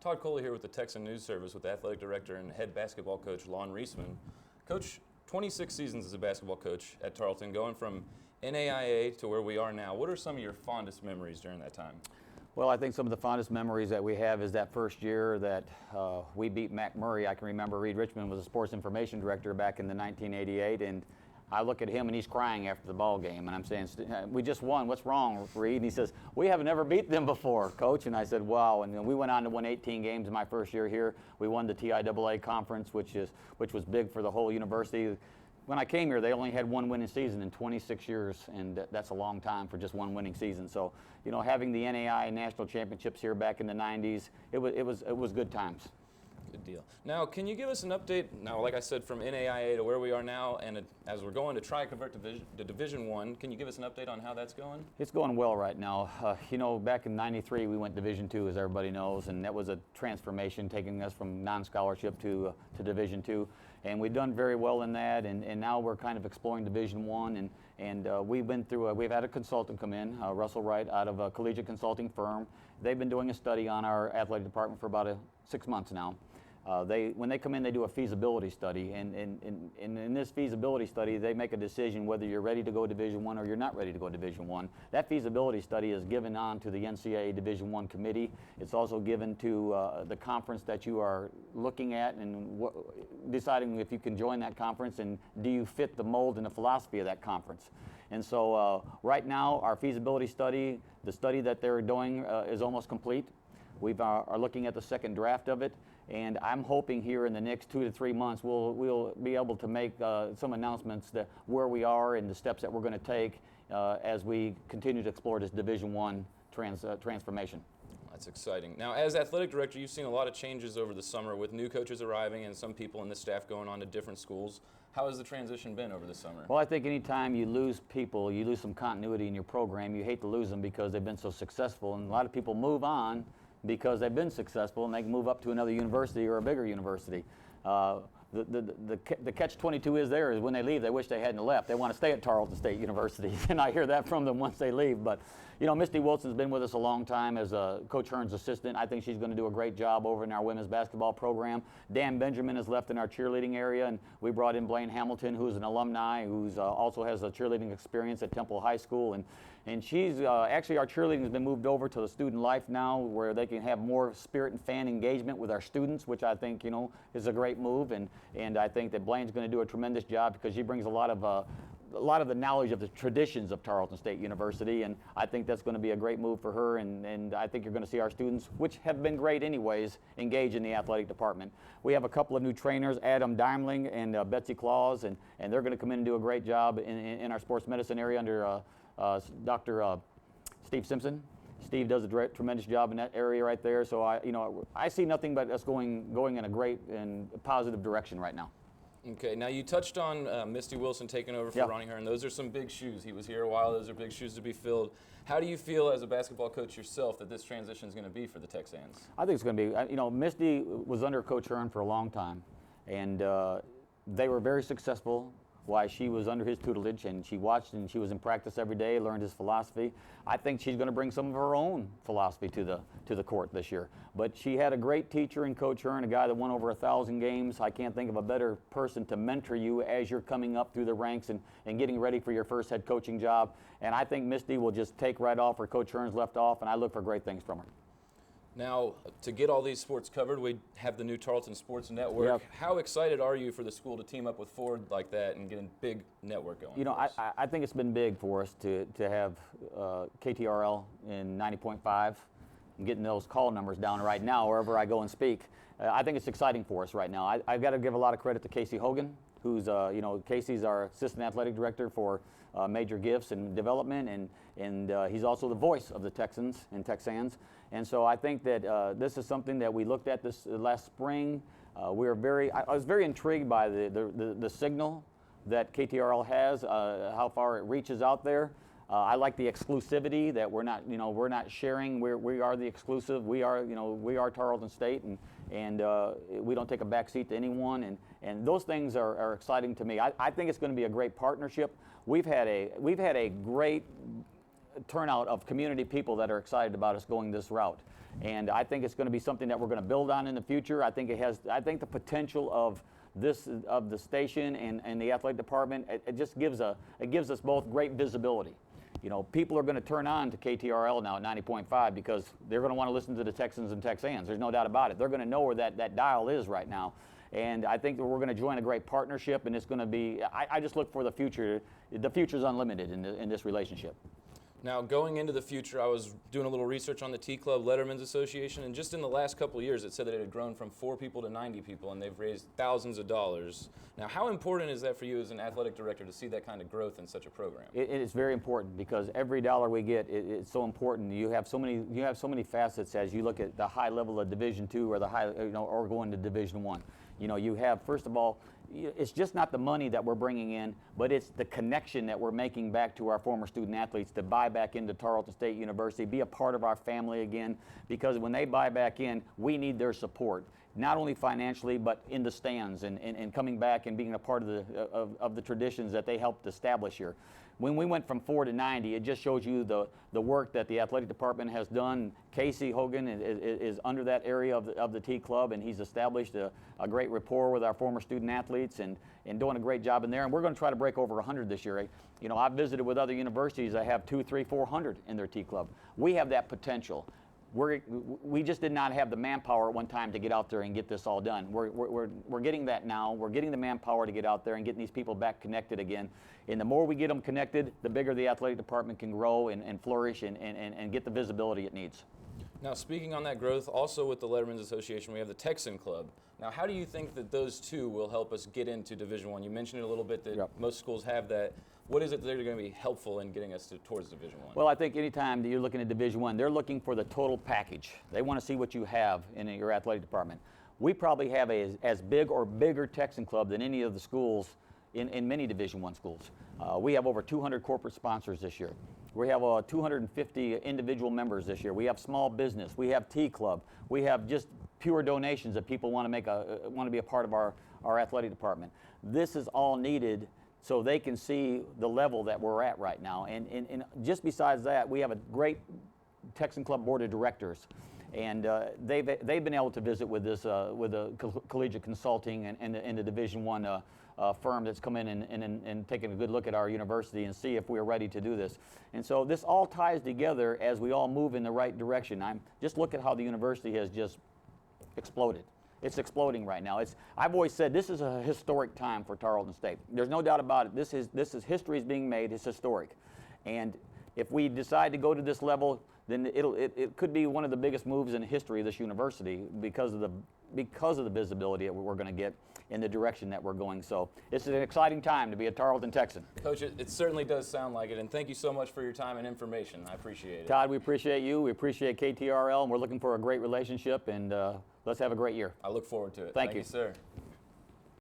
Todd Coley here with the Texan News Service with Athletic Director and Head Basketball Coach Lonn Reisman. Coach, 26 seasons as a basketball coach at Tarleton, going from NAIA to where we are now. What are some of your fondest memories during that time? Well, I think some of the fondest memories that we have is that first year that we beat McMurray. I can remember Reed Richmond was a sports information director back in the 1988, and I look at him and he's crying after the ball game, and I'm saying, "We just won. What's wrong, Reed?" And he says, "We haven't ever beat them before, Coach." And I said, "Wow." And then we went on to win 18 games in my first year here. We won the TIAA conference, which was big for the whole university. When I came here, they only had one winning season in 26 years, and that's a long time for just one winning season. So, having the NAI national championships here back in the 90s, it was good times. Good deal. Now, can you give us an update? Now, like I said, from NAIA to where we are now, and as we're going to try to convert to Division I, can you give us an update on how that's going? It's going well right now. Back in '93, we went Division II, as everybody knows, and that was a transformation, taking us from non-scholarship to Division II. And we've done very well in that, and now we're kind of exploring Division I, and we've had a consultant come in, Russell Wright, out of a collegiate consulting firm. They've been doing a study on our athletic department for about 6 months now. When they come in, they do a feasibility study, and in this feasibility study, they make a decision whether you're ready to go Division I or you're not ready to go Division I. That feasibility study is given on to the NCAA Division I committee. It's also given to the conference that you are looking at and deciding if you can join that conference and do you fit the mold and the philosophy of that conference. And so right now, our feasibility study, the study that they're doing is almost complete. We are looking at the second draft of it, and I'm hoping here in the next 2 to 3 months we'll be able to make some announcements that where we are and the steps that we're going to take as we continue to explore this Division I transformation. That's exciting. Now, as athletic director, you've seen a lot of changes over the summer with new coaches arriving and some people in the staff going on to different schools. How has the transition been over the summer? Well, I think anytime you lose people, you lose some continuity in your program. You hate to lose them because they've been so successful, and a lot of people move on because they've been successful and they can move up to another university or a bigger university. The catch-22 is when they leave, they wish they hadn't left. They want to stay at Tarleton State University, and I hear that from them once they leave. But, Misty Wilson's been with us a long time as Coach Hearn's assistant. I think she's going to do a great job over in our women's basketball program. Dan Benjamin has left in our cheerleading area, and we brought in Blaine Hamilton, who's an alumni, who's also has a cheerleading experience at Temple High School. And she's actually, our cheerleading has been moved over to the student life now, where they can have more spirit and fan engagement with our students, which I think, is a great move. And I think that Blaine's going to do a tremendous job because she brings a lot of the knowledge of the traditions of Tarleton State University, and I think that's going to be a great move for her, and I think you're going to see our students, which have been great anyways, engage in the athletic department. We have a couple of new trainers, Adam Daimling and Betsy Claus, and they're going to come in and do a great job in our sports medicine area under Dr. Steve Simpson. Steve does a tremendous job in that area right there, so I see nothing but us going in a great and positive direction right now. Okay, now you touched on Misty Wilson taking over for Ronnie Hearn. Those are some big shoes. He was here a while. Those are big shoes to be filled. How do you feel as a basketball coach yourself that this transition is going to be for the Texans? I think it's going to be, Misty was under Coach Hearn for a long time, and they were very successful while she was under his tutelage, and she watched and she was in practice every day, learned his philosophy. I think she's going to bring some of her own philosophy to the court this year. But she had a great teacher in Coach Hearn, a guy that won over 1,000 games. I can't think of a better person to mentor you as you're coming up through the ranks and getting ready for your first head coaching job. And I think Misty will just take right off where Coach Hearn's left off, and I look for great things from her. Now, to get all these sports covered, we have the new Tarleton Sports Network. Yep. How excited are you for the school to team up with Ford like that and get a big network going? I think it's been big for us to have KTRL in 90.5 and getting those call numbers down right now wherever I go and speak. I think it's exciting for us right now. I've got to give a lot of credit to Casey Hogan, who's, Casey's our assistant athletic director for major gifts and development, and he's also the voice of the Texans and Texans. And so I think that this is something that we looked at this last spring. I was very intrigued by the signal that KTRL has, how far it reaches out there. I like the exclusivity that we're not sharing. We are the exclusive. We are Tarleton State, and we don't take a back seat to anyone. And those things are exciting to me. I think it's going to be a great partnership. We've had a great turnout of community people that are excited about us going this route. And I think it's going to be something that we're going to build on in the future. I think the potential of the station and the athletic department, it just gives us both great visibility. You know, people are going to turn on to KTRL now at 90.5 because they're going to want to listen to the Texans and Texans. There's no doubt about it. They're going to know where that dial is right now. And I think that we're going to join a great partnership, and it's going to be, I just look for the future. The future's unlimited in this relationship. Now, going into the future, I was doing a little research on the T-Club Letterman's Association, and just in the last couple of years, it said that it had grown from 4 people to 90 people, and they've raised thousands of dollars. Now, how important is that for you as an athletic director to see that kind of growth in such a program? It is very important because every dollar we get, it's so important. You have so many facets as you look at the high level of Division II or or going to Division I. You know, you have, first of all, it's just not the money that we're bringing in, but it's the connection that we're making back to our former student athletes to buy back into Tarleton State University, be a part of our family again, because when they buy back in, we need their support, not only financially, but in the stands and coming back and being a part of the traditions that they helped establish here. When we went from 4 to 90, it just shows you the work that the athletic department has done. Casey Hogan is under that area of the T Club, and he's established a great rapport with our former student athletes and doing a great job in there. And we're going to try to break over 100 this year. You know, I've visited with other universities that have 200, 300, 400 in their T Club. We have that potential. We just did not have the manpower at one time to get out there and get this all done. We're getting that now. We're getting the manpower to get out there and getting these people back connected again. And the more we get them connected, the bigger the athletic department can grow and flourish and get the visibility it needs. Now, speaking on that growth, also with the Letterman's Association, we have the Texan Club. Now, how do you think that those two will help us get into Division I? You mentioned it a little bit that most schools have that. What is it that they're going to be helpful in getting us towards Division I? Well, I think anytime that you're looking at Division I, they're looking for the total package. They want to see what you have in your athletic department. We probably have as big or bigger Texan club than any of the schools in many Division I schools. We have over 200 corporate sponsors this year. We have 250 individual members this year. We have small business. We have T Club. We have just pure donations that people want to be a part of our athletic department. This is all needed so they can see the level that we're at right now. And just besides that, we have a great Texan Club Board of Directors. And they've been able to visit with this with a collegiate consulting and the Division I firm that's come in and taken a good look at our university and see if we're ready to do this. And so this all ties together as we all move in the right direction. Just look at how the university has just exploded. It's exploding right now. I've always said this is a historic time for Tarleton State. There's no doubt about it. This is history is being made. It's historic. And if we decide to go to this level, then it could be one of the biggest moves in history of this university because of the visibility that we're going to get in the direction that we're going. So it's an exciting time to be a Tarleton Texan. Coach, it certainly does sound like it, and thank you so much for your time and information. I appreciate it. Todd, we appreciate you. We appreciate KTRL, and we're looking for a great relationship, and let's have a great year. I look forward to it. Thank you, sir.